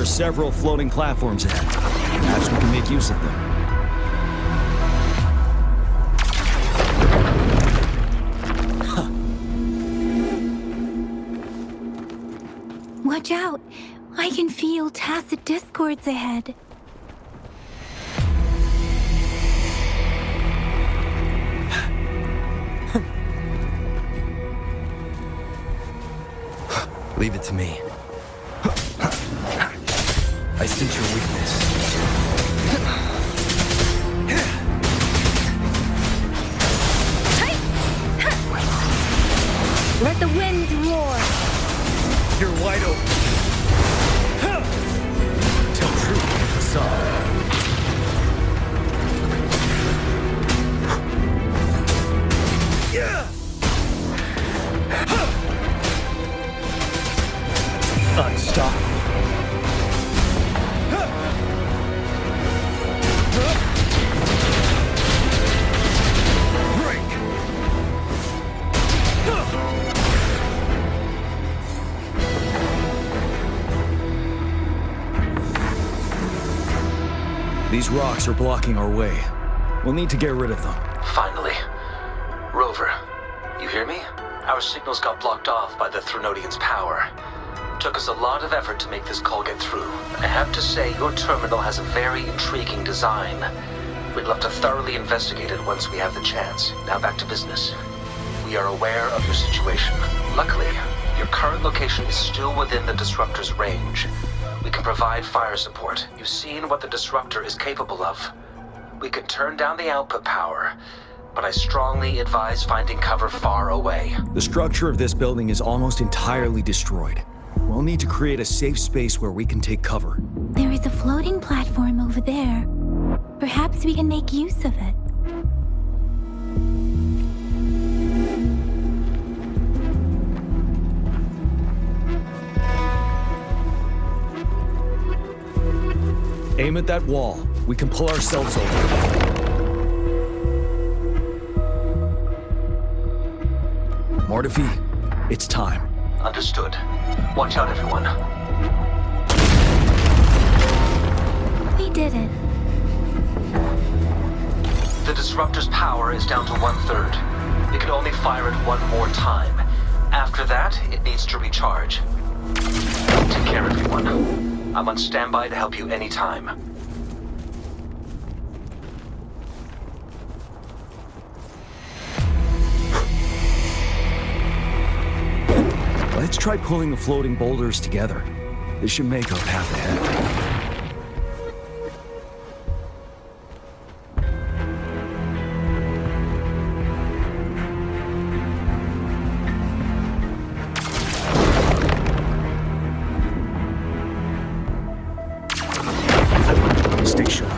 are several floating platforms ahead. Perhaps we can make use of them. Watch out! I can feel tacit discords ahead. Leave it to me. I sense your weakness. Let the winds roar! You're wide open. Tell truth, facade. Unstoppable. Break. These rocks are blocking our way. We'll need to get rid of them. Finally. Rover, you hear me? Our signals got blocked off by the Threnodian's power. Took us a lot of effort to make this call get through. I have to say, your terminal has a very intriguing design. We'd love to thoroughly investigate it once we have the chance. Now back to business. We are aware of your situation. Luckily, your current location is still within the Disruptor's range. We can provide fire support. You've seen what the Disruptor is capable of. We can turn down the output power, but I strongly advise finding cover far away. The structure of this building is almost entirely destroyed. We'll need to create a safe space where we can take cover. There is a floating platform over there. Perhaps we can make use of it. Aim at that wall. We can pull ourselves over. Mortefi, it's time. Understood. Watch out, everyone. We did it. The Disruptor's power is down to 1/3. It can only fire it one more time. After that, it needs to recharge. Take care, everyone. I'm on standby to help you anytime. Let's try pulling the floating boulders together. This should make our path ahead. Stay sharp.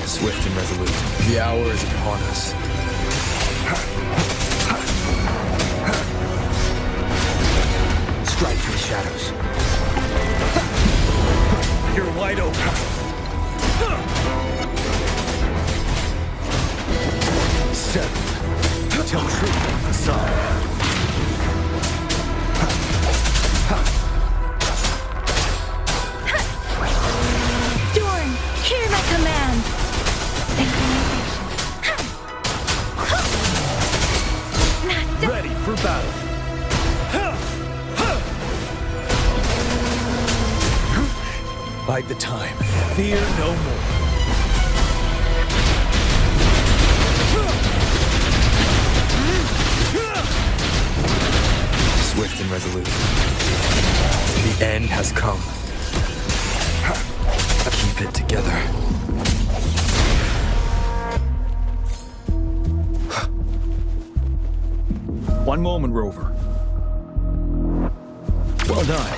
Swift and resolute. The hour is upon us. Strike for the shadows. You're wide open. Settled. Tell truth, facade. Storm, hear my command! Ready for battle. Bide the time. Fear no more. Swift and resolute. The end has come. Keep it together. One moment, Rover. Well done.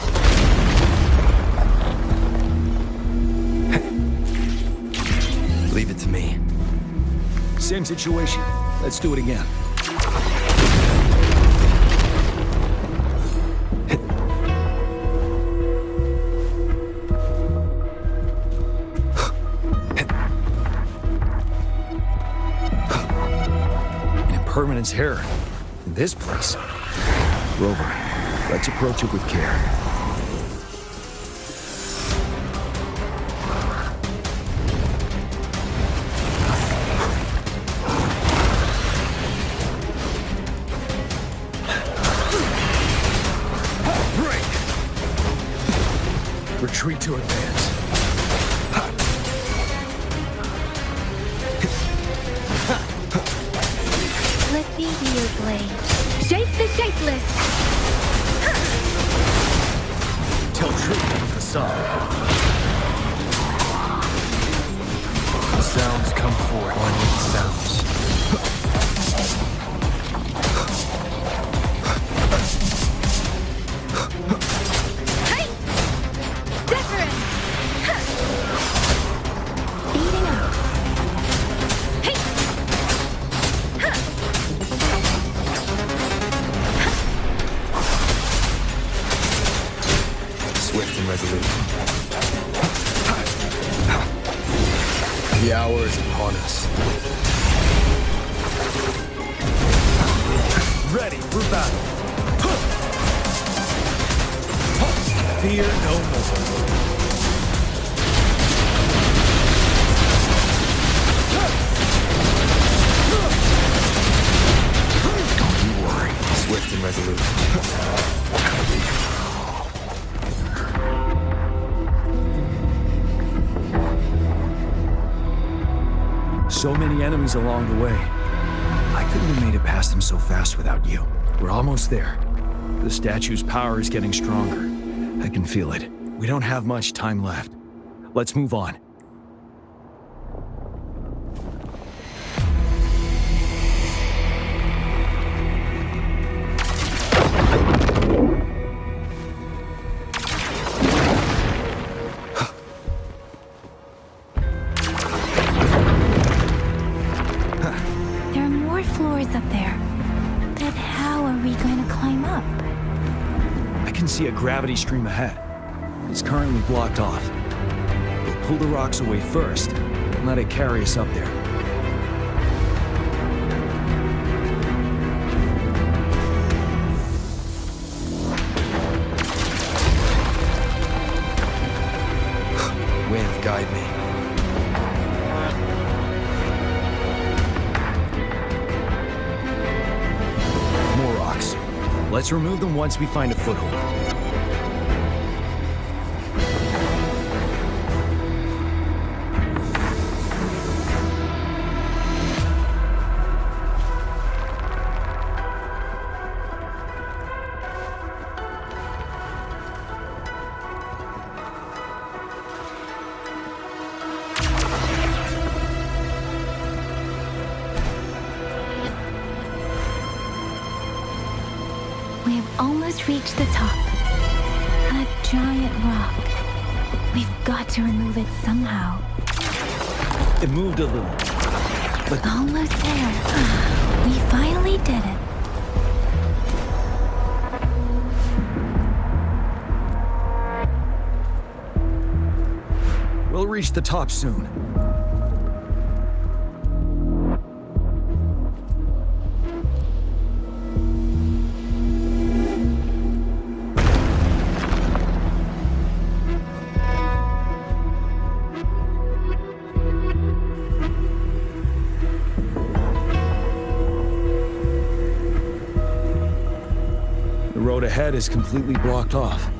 Leave it to me. Same situation. Let's do it again. permanence here. In this place. Rover, let's approach it with care. Retreat to advance. Flippy Wheel Blade. Shape the shapeless! Tell truth in facade. The sounds come forth. One with sounds. Hey! Different! Speeding up. Hey! Swift and resolute. The hour is upon us. Ready for battle. Fear no more. Don't you worry. Swift and resolute. So many enemies along the way. I couldn't have made it past them so fast without you. We're almost there. The statue's power is getting stronger. I can feel it. We don't have much time left. Let's move on. There are more floors up there. But how are we going to climb up? I can see a gravity stream ahead. It's currently blocked off. We'll pull the rocks away first and let it carry us up there. Wind, guide me. More rocks. Let's remove them once we find a foothold. We have almost reached the top. A giant rock. We've got to remove it somehow. It moved a little. But Almost there. We finally did it. we'll reach the top soon. The road ahead is completely blocked off.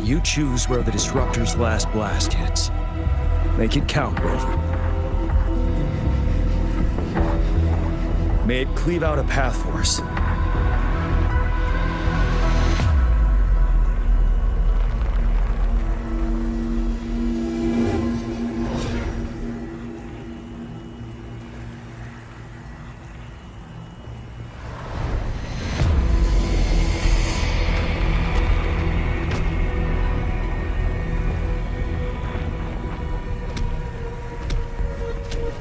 You choose where the Disruptor's last blast hits. Make it count, Rover. May it cleave out a path for us.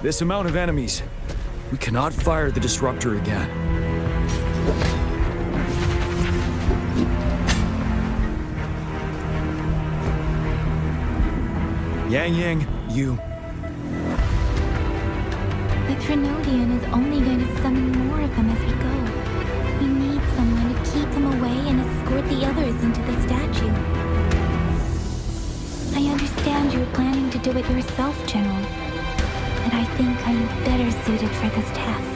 This amount of enemies. We cannot fire the Disruptor again. Yang, you. The Trinodian is only going to summon more of with them as we go. We need someone to keep them away and escort the others into the statue. I understand you're planning to do it yourself, General, but I think I'm better suited for this task.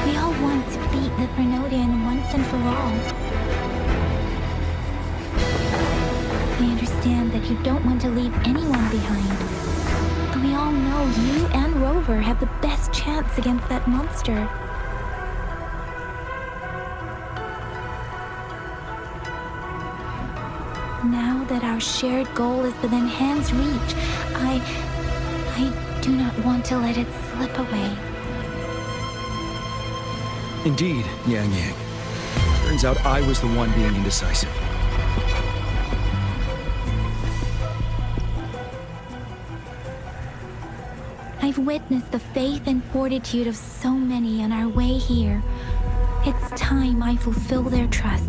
We all want to beat the Threnodian once and for all. I understand that you don't want to leave anyone behind, but we all know you and Rover have the best chance against that monster. Now that our shared goal is within hand's reach, I do not want to let it slip away. Indeed, Yang Yang. Turns out I was the one being indecisive. I've witnessed the faith and fortitude of so many on our way here. It's time I fulfill their trust.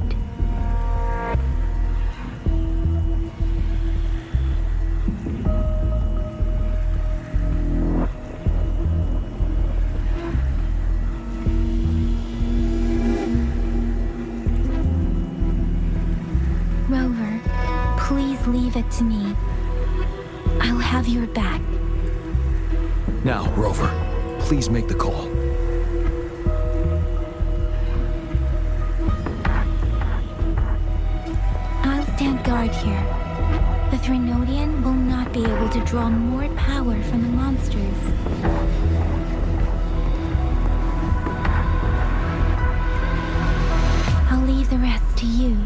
Rover, please leave it to me. I'll have your back. Now, Rover, please make the call. I'll stand guard here. The Threnodian will not be able to draw more power from the monsters. I'll leave the rest to you.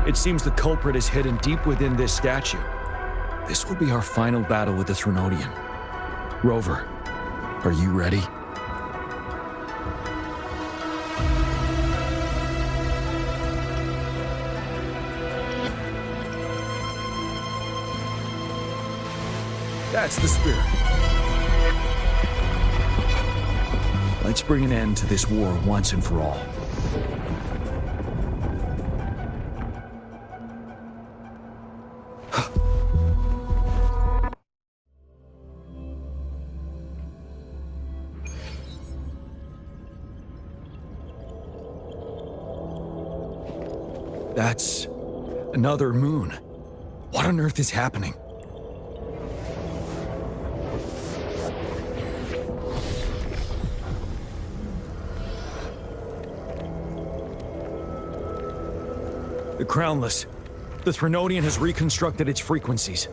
It seems the culprit is hidden deep within this statue. This will be our final battle with the Threnodian. Rover, are you ready? That's the spirit. Let's bring an end to this war once and for all. That's another moon. What on earth is happening? The Crownless. The Threnodian has reconstructed its frequencies.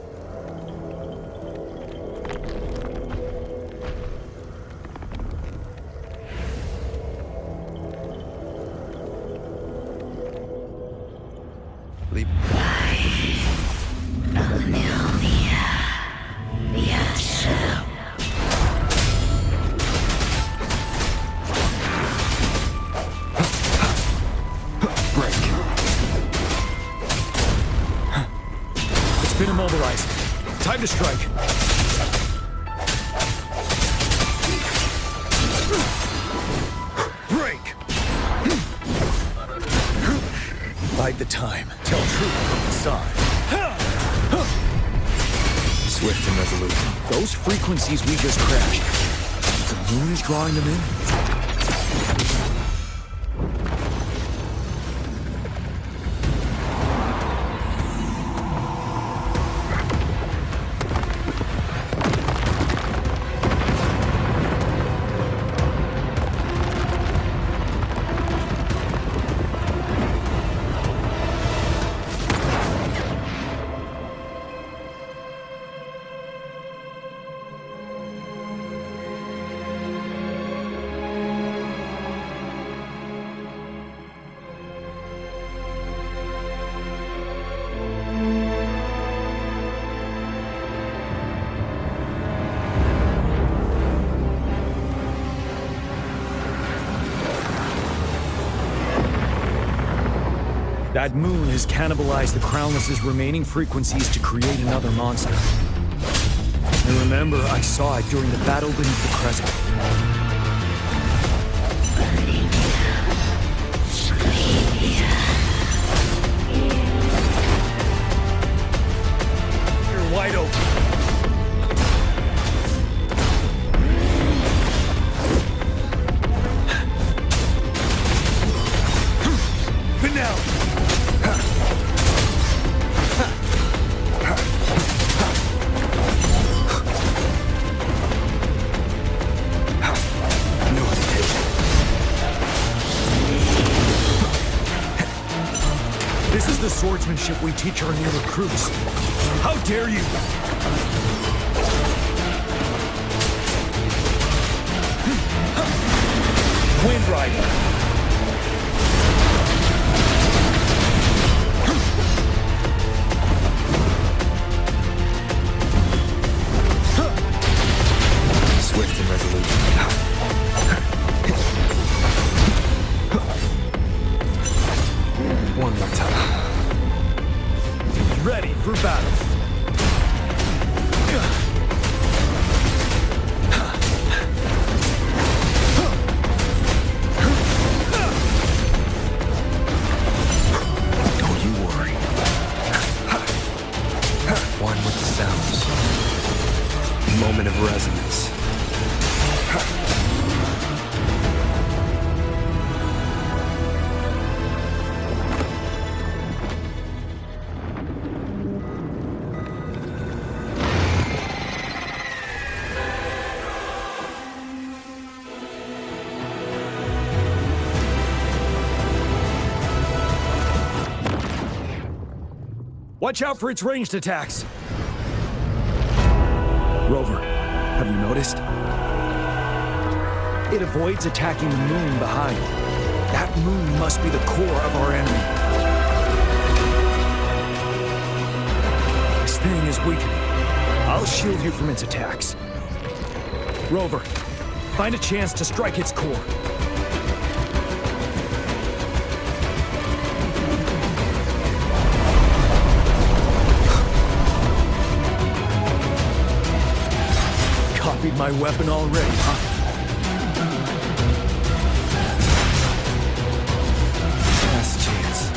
Been immobilized. Time to strike. Break! Bide the time. Tell truth from the side. Swift and resolute. Those frequencies we just crashed. moon is drawing them in? That moon has cannibalized the Crownless's remaining frequencies to create another monster. And remember, I saw it during the battle beneath the crescent. You're wide open. Finale! This is the swordsmanship we teach our new recruits. How dare you! Wind Rider! Swift and resolute. One more time. Ready for battle. Don't you worry. One with the sounds. Moment of resonance. Watch out for its ranged attacks! Rover, have you noticed? It avoids attacking the moon behind. That moon must be the core of our enemy. This thing is weakening. I'll shield you from its attacks. Rover, find a chance to strike its core. Copied my weapon already, huh? Last chance.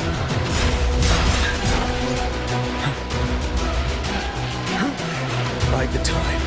Bide the time.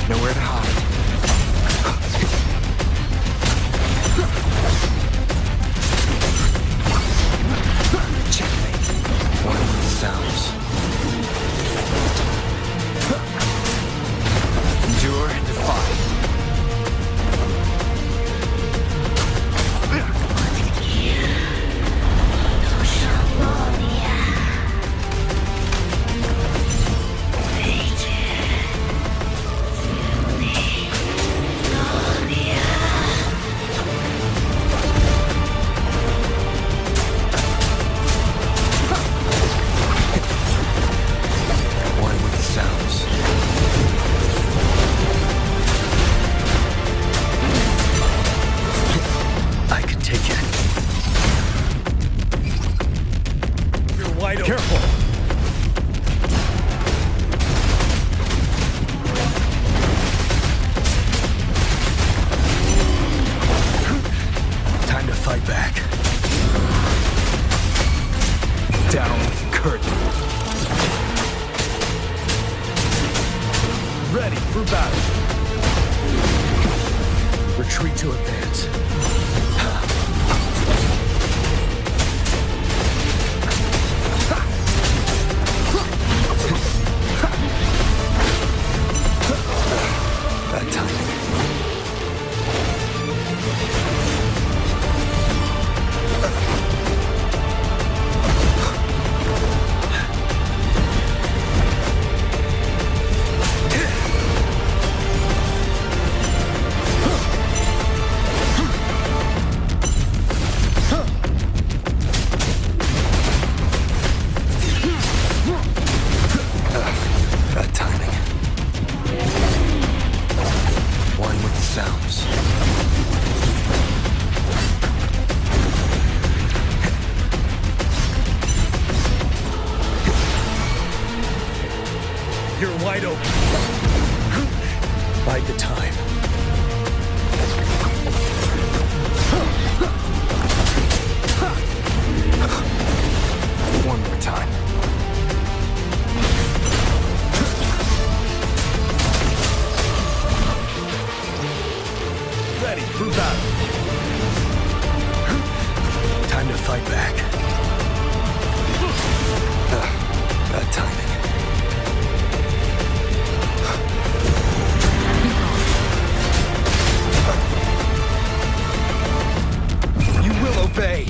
Nowhere to hide. Checkmate. One of these sounds. Endure and defy. One with the sounds. I can take it. You're wide open. Careful! Time to fight back. Down with curtain. Ready for battle. Retreat to advance. That timing. That timing. One with the sounds. You're wide open. Bide the time. One more time. Ready for battle. Time to fight back. That timing. You will obey.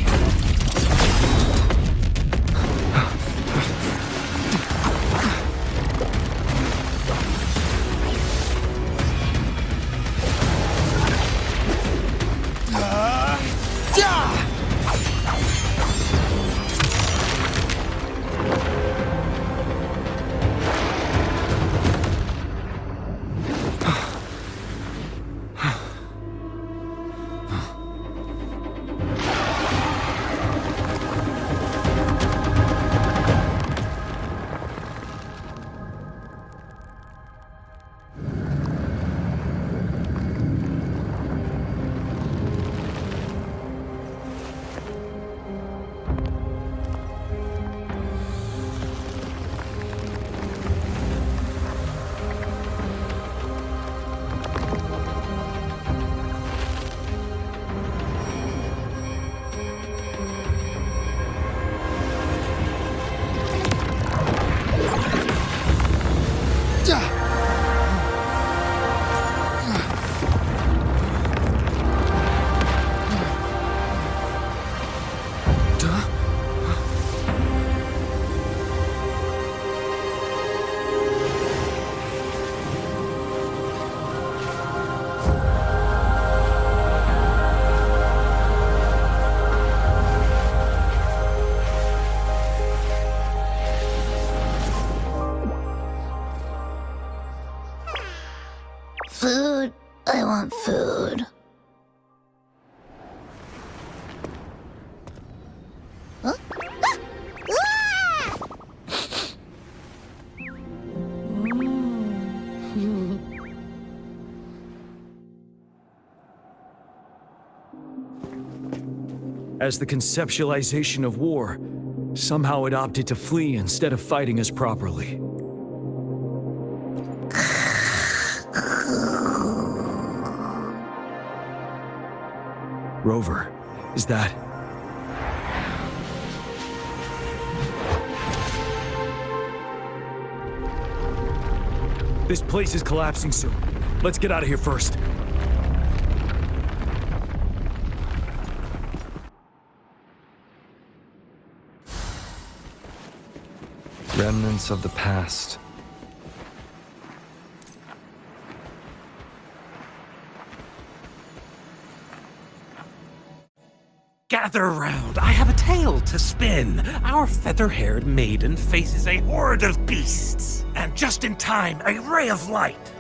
Food. I want food. As the conceptualization of war, somehow it opted to flee instead of fighting us properly. Rover, is that... This place is collapsing soon. Let's get out of here first. Remnants of the past. Gather round, I have a tale to spin. Our feather-haired maiden faces a horde of beasts. And just in time, a ray of light.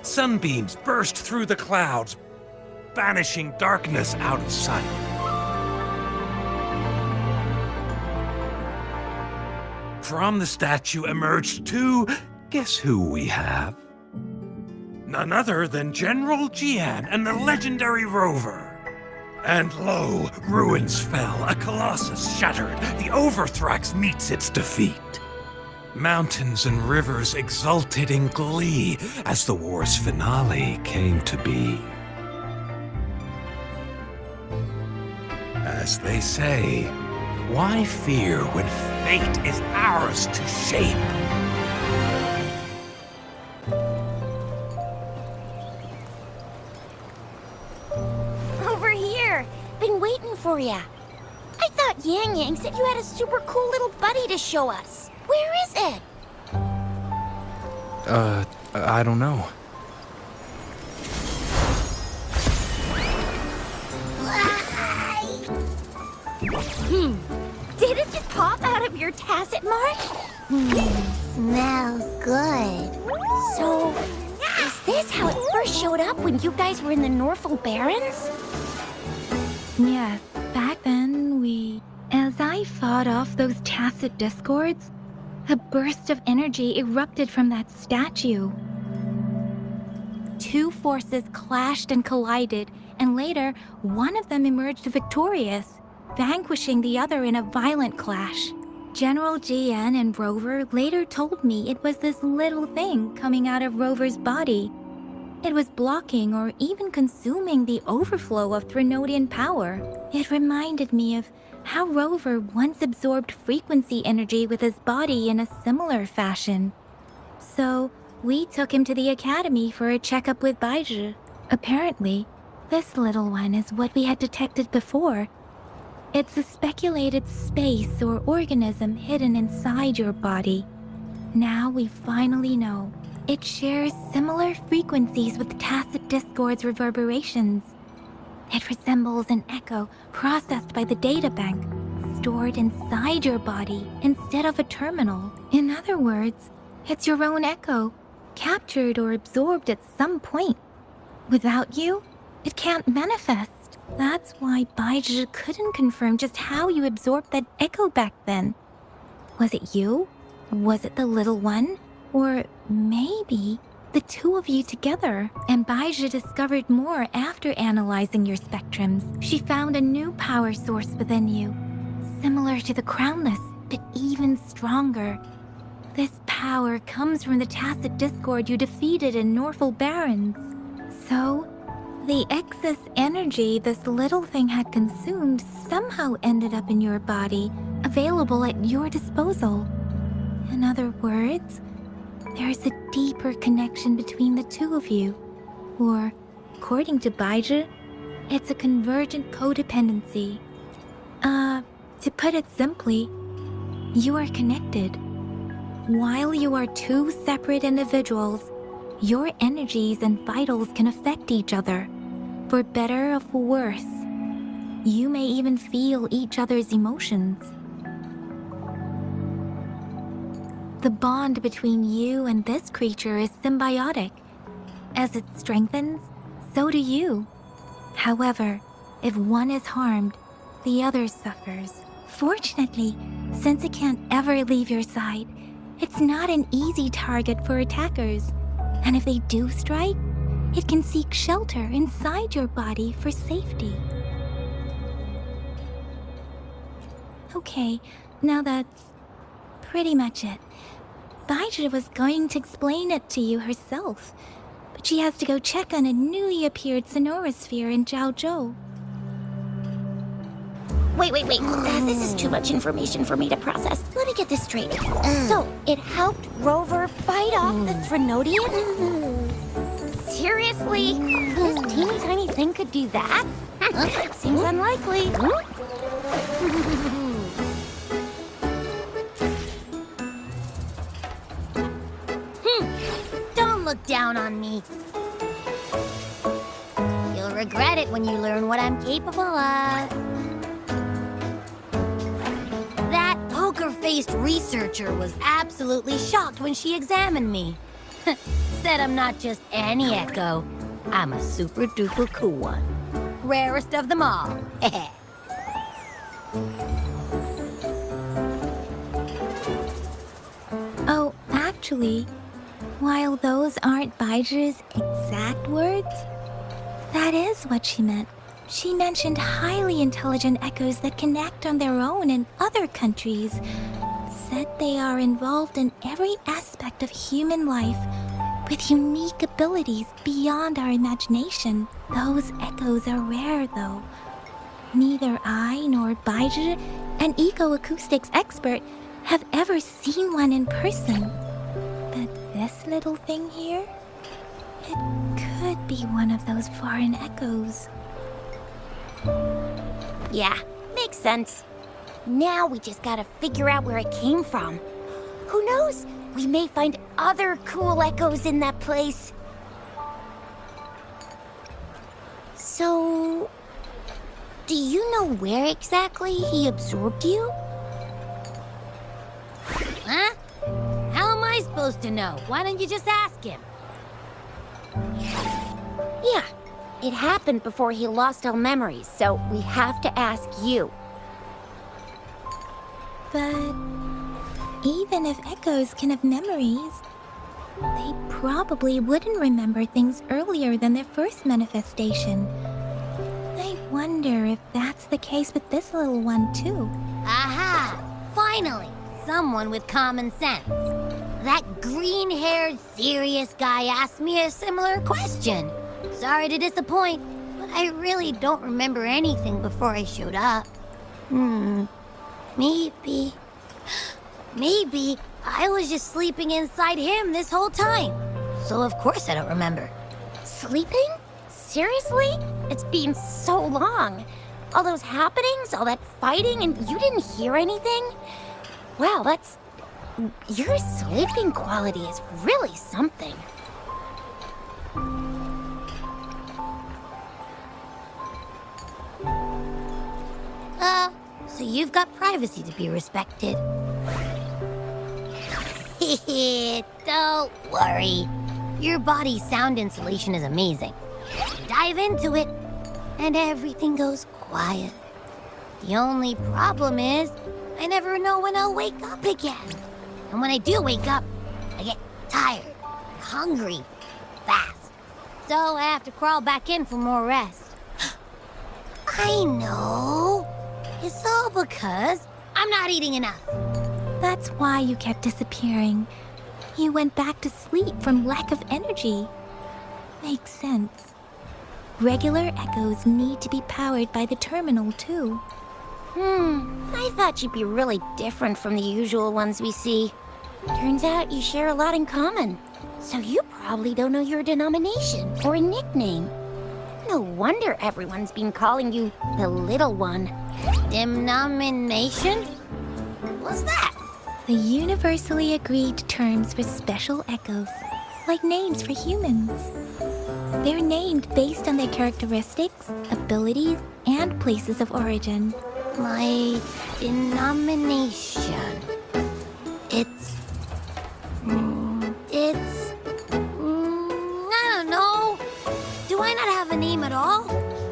Sunbeams burst through the clouds, banishing darkness out of sight. From the statue emerged two... Guess who we have? None other than General Jian and the legendary Rover. And lo, ruins fell, a colossus shattered, the Overthrax meets its defeat. Mountains and rivers exulted in glee as the war's finale came to be. As they say, why fear when fate is ours to shape? Over here! Been waiting for ya. I thought Yang Yang said you had a super cool little buddy to show us. Where is it? I don't know. Did it just pop out of your tacit mark? Smells good. So, is this how it first showed up when you guys were in the Norfolk Barrens? Yes, back then As I fought off those tacit discords, a burst of energy erupted from that statue. Two forces clashed and collided, and later, one of them emerged victorious, vanquishing the other in a violent clash. General Jian and Rover later told me it was this little thing coming out of Rover's body. It was blocking or even consuming the overflow of Threnodian power. It reminded me of how Rover once absorbed frequency energy with his body in a similar fashion. So, we took him to the academy for a checkup with Baizhi. Apparently, this little one is what we had detected before. It's a speculated space or organism hidden inside your body. Now we finally know. It shares similar frequencies with tacit discord's reverberations. It resembles an echo processed by the data bank, stored inside your body instead of a terminal. In other words, it's your own echo, captured or absorbed at some point. Without you, it can't manifest. That's why Baizhi couldn't confirm just how you absorbed that echo back then. Was it you? Was it the little one? Or maybe the two of you together? And Baizhi discovered more after analyzing your spectrums. She found a new power source within you, similar to the Crownless, but even stronger. This power comes from the tacit discord you defeated in Norfolk Barrens. So, the excess energy this little thing had consumed somehow ended up in your body, available at your disposal. In other words, there is a deeper connection between the two of you. Or, according to Baizhi, it's a convergent codependency. To put it simply, you are connected. While you are two separate individuals, your energies and vitals can affect each other, for better or for worse. You may even feel each other's emotions. The bond between you and this creature is symbiotic. As it strengthens, so do you. However, if one is harmed, the other suffers. Fortunately, since it can't ever leave your side, it's not an easy target for attackers. And if they do strike, it can seek shelter inside your body for safety. Okay, now that's pretty much it. Baizhi was going to explain it to you herself, but she has to go check on a newly appeared sonorosphere in Jiaozhou. Wait. This is too much information for me to process. Let me get this straight. So, it helped Rover fight off the Threnodian? Seriously? This teeny tiny thing could do that? Seems unlikely. Don't look down on me. You'll regret it when you learn what I'm capable of. That poker-faced researcher was absolutely shocked when she examined me. Said I'm not just any echo. I'm a super-duper cool one. Rarest of them all. Oh, actually, while those aren't Baizhi's exact words, that is what she meant. She mentioned highly intelligent echoes that can act on their own in other countries. Said they are involved in every aspect of human life with unique abilities beyond our imagination. Those echoes are rare, though. Neither I nor Baizhi, an eco-acoustics expert, have ever seen one in person. But this little thing here, it could be one of those foreign echoes. Yeah, makes sense. Now we just gotta figure out where it came from. Who knows? We may find other cool echoes in that place. So, do you know where exactly he absorbed you? Huh? How am I supposed to know? Why don't you just ask him? Yeah, it happened before he lost all memories, so we have to ask you. But even if echoes can have memories, they probably wouldn't remember things earlier than their first manifestation. I wonder if that's the case with this little one, too. Aha! Finally, someone with common sense. That green-haired, serious guy asked me a similar question. Sorry to disappoint, but I really don't remember anything before I showed up. Maybe I was just sleeping inside him this whole time. So of course I don't remember. Sleeping? Seriously? It's been so long. All those happenings, all that fighting, and you didn't hear anything? Wow, your sleeping quality is really something. So you've got privacy to be respected. Don't worry. Your body's sound insulation is amazing. Dive into it, and everything goes quiet. The only problem is, I never know when I'll wake up again. And when I do wake up, I get tired and hungry fast. So I have to crawl back in for more rest. I know. It's all because I'm not eating enough. That's why you kept disappearing. You went back to sleep from lack of energy. Makes sense. Regular echoes need to be powered by the terminal, too. I thought you'd be really different from the usual ones we see. Turns out you share a lot in common. So you probably don't know your denomination or a nickname. No wonder everyone's been calling you the Little One. Denomination? What's that? The universally agreed terms for special echoes, like names for humans. They're named based on their characteristics, abilities, and places of origin. My denomination. It's... I don't know. Do I not have a name at all?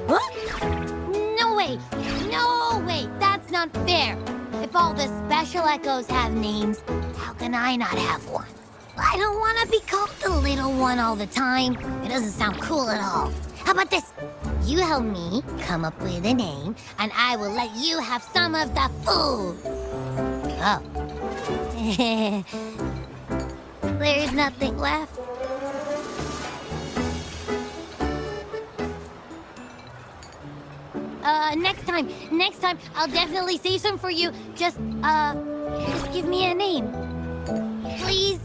What? No way, that's not fair. If all the special echoes have names, how can I not have one? I don't want to be called the Little One all the time. It doesn't sound cool at all. How about this? You help me come up with a name, and I will let you have some of the food. Oh. There's nothing left. Next time, I'll definitely save some for you. Just give me a name. Please?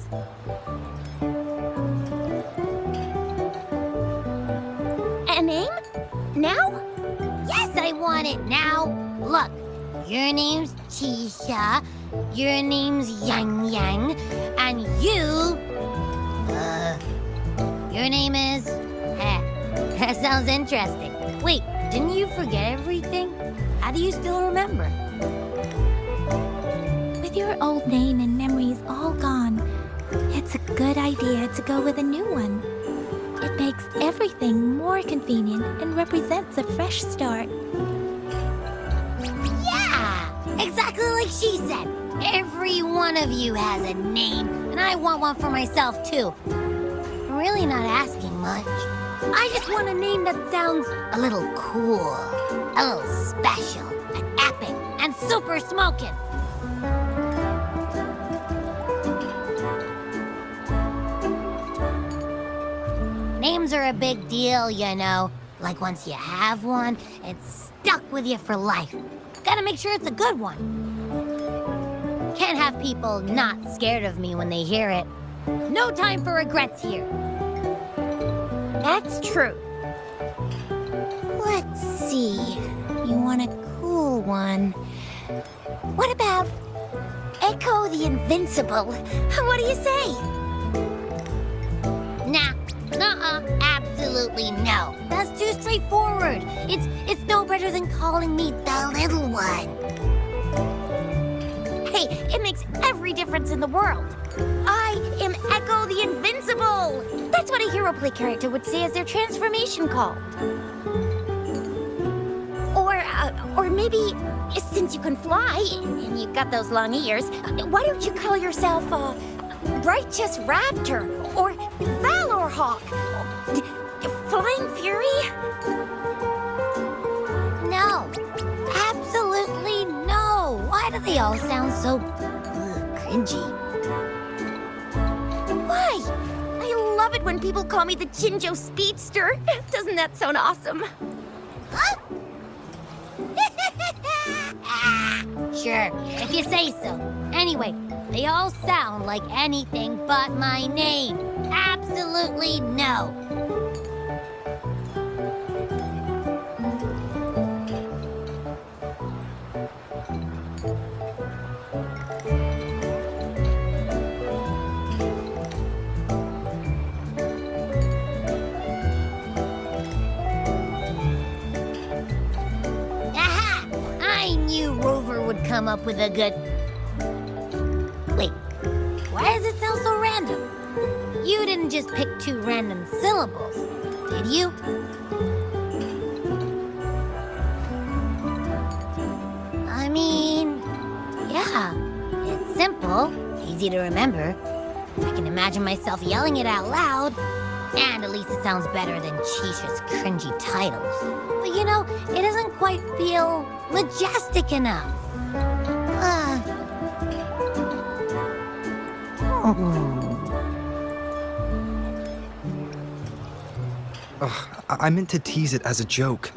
A name? Now? Yes, I want it now. Look, your name's Chisha, your name's Yang Yang, and your name is... that sounds interesting. Wait, didn't you forget everything? How do you still remember? With your old name and memories all gone, it's a good idea to go with a new one. It makes everything more convenient and represents a fresh start. Yeah! Exactly like she said. Every one of you has a name, and I want one for myself, too. I'm really not asking much. I just want a name that sounds a little cool, a little special, and epic, and super smoking. Names are a big deal, you know. Like once you have one, it's stuck with you for life. Gotta make sure it's a good one. Can't have people not scared of me when they hear it. No time for regrets here. That's true. Let's see. You want a cool one. What about Echo the Invincible? What do you say? Nah, absolutely no. That's too straightforward. It's no better than calling me the little one. Hey, it makes every difference in the world. I am Echo the Invincible! That's what a hero play character would say as their transformation call. Or maybe, since you can fly, and you've got those long ears, why don't you call yourself, Righteous Raptor, or Valor Hawk, Flying Fury? No, absolutely no. Why do they all sound so cringy? Why? I love it when people call me the Chinjo Speedster. Doesn't that sound awesome? Huh? Sure, if you say so. Anyway, they all sound like anything but my name. Absolutely no. Come up with a good... Wait, why does it sound so random? You didn't just pick two random syllables, did you? I mean, yeah, it's simple, easy to remember. I can imagine myself yelling it out loud, and at least it sounds better than Chisha's cringy titles. But you know, it doesn't quite feel majestic enough. I meant to tease it as a joke,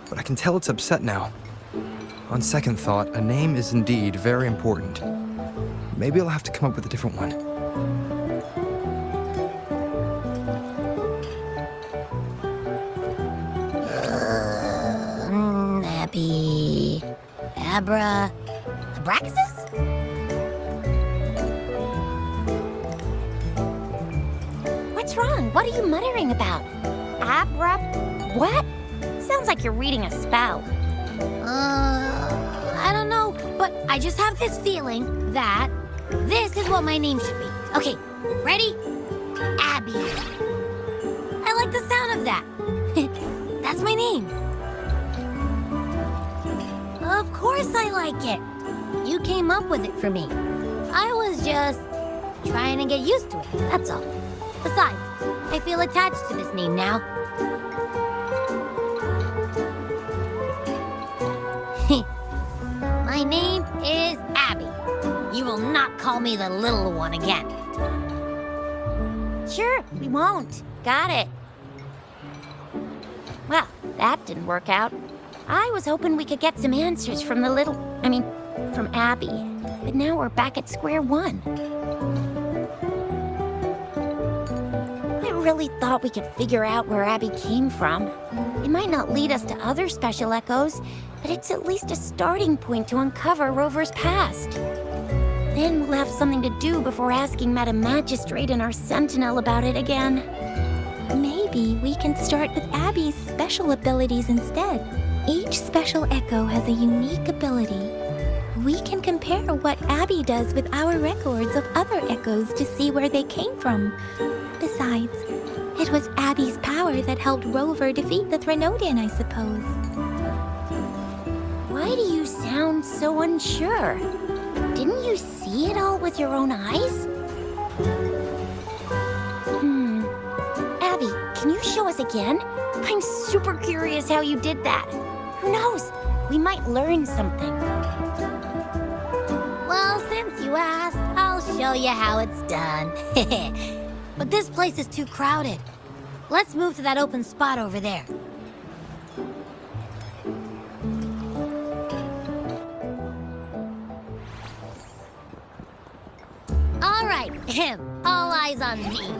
but I can tell it's upset now. On second thought, a name is indeed very important. Maybe I'll have to come up with a different one. Happy... Abraxas? What's wrong? What are you muttering about? What? Sounds like you're reading a spell. I don't know, but I just have this feeling that this is what my name should be. Okay, ready? Abby. I like the sound of that. That's my name. Of course I like it. You came up with it for me. I was just trying to get used to it, that's all. Besides, I feel attached to this name now. My name is Abby. You will not call me the little one again. Sure, we won't. Got it. Well, that didn't work out. I was hoping we could get some answers from from Abby. But now we're back at square one. I really thought we could figure out where Abby came from. It might not lead us to other special echoes, but it's at least a starting point to uncover Rover's past. Then we'll have something to do before asking Madam Magistrate and our Sentinel about it again. Maybe we can start with Abby's special abilities instead. Each special echo has a unique ability. We can compare what Abby does with our records of other echoes to see where they came from. Besides, it was Abby's power that helped Rover defeat the Threnodian, I suppose. Why do you sound so unsure? Didn't you see it all with your own eyes? Abby, can you show us again? I'm super curious how you did that. Who knows? We might learn something. Well, since you asked, I'll show you how it's done. But this place is too crowded. Let's move to that open spot over there. All right, all eyes on me.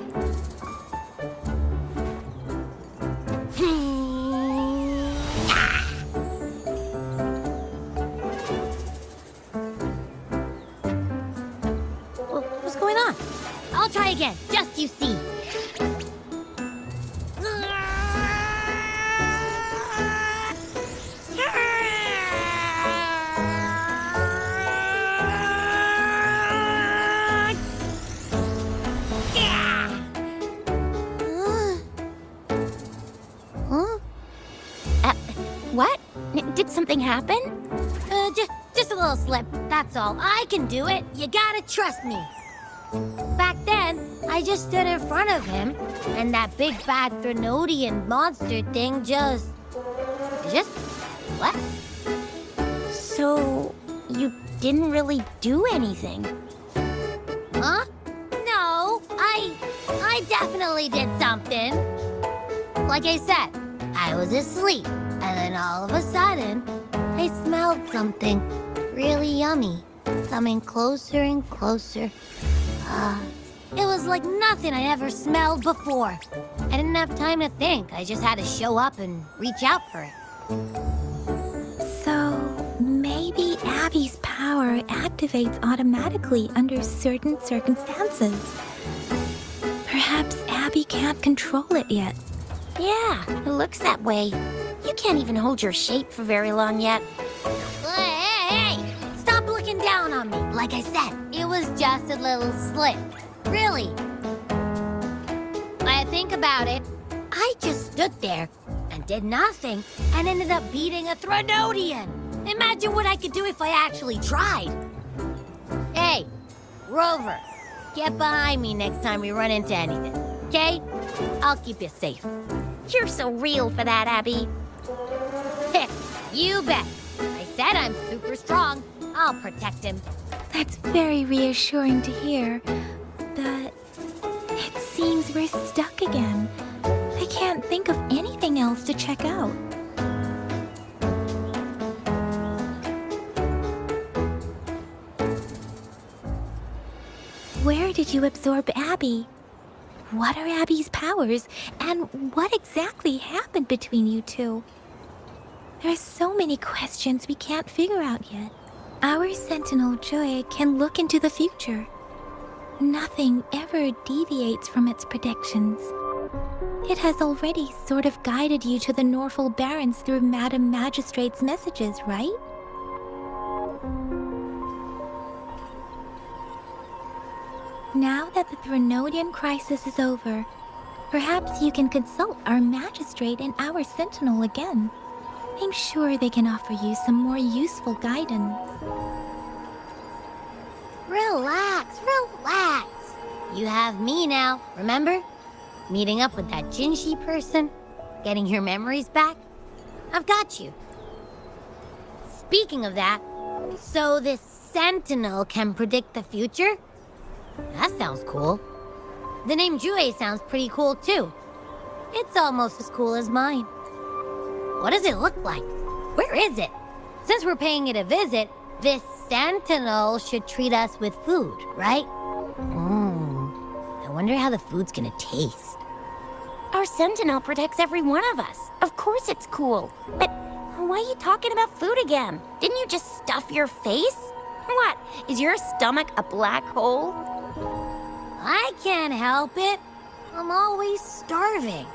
What's going on? I'll try again, just you see. What? Did something happen? Just a little slip, that's all. I can do it. You gotta trust me. Back then, I just stood in front of him, and that big bad Threnodian monster thing just what? So, you didn't really do anything? Huh? No, I definitely did something. Like I said, I was asleep, and then all of a sudden, I smelled something really yummy, coming closer and closer. It was like nothing I'd ever smelled before. I didn't have time to think. I just had to show up and reach out for it. So, maybe Abby's power activates automatically under certain circumstances. Perhaps Abby can't control it yet. Yeah, it looks that way. You can't even hold your shape for very long yet. Hey! Stop looking down on me. Like I said, it was just a little slip. Really. When I think about it, I just stood there and did nothing and ended up beating a Threnodian. Imagine what I could do if I actually tried. Hey, Rover, get behind me next time we run into anything, okay? I'll keep you safe. You're so real for that, Abby. Heck, you bet. I said I'm super strong. I'll protect him. That's very reassuring to hear. But it seems we're stuck again. I can't think of anything else to check out. Where did you absorb Abby? What are Abby's powers, and what exactly happened between you two? There are so many questions we can't figure out yet. Our Sentinel Joy can look into the future. Nothing ever deviates from its predictions. It has already sort of guided you to the Norfolk Barrens through Madam Magistrate's messages, right? Now that the Threnodian crisis is over, perhaps you can consult our Magistrate and our Sentinel again. I'm sure they can offer you some more useful guidance. Relax. You have me now, remember? Meeting up with that Jinshi person, getting your memories back. I've got you. Speaking of that, So this sentinel can predict the future? That sounds cool. The name Jue sounds pretty cool too. It's almost as cool as mine. What does it look like? Where is it? Since we're paying it a visit, this sentinel should treat us with food, right? I wonder how the food's gonna taste. Our sentinel protects every one of us. Of course it's cool. But why are you talking about food again? Didn't you just stuff your face? What? Is your stomach a black hole? I can't help it. I'm always starving.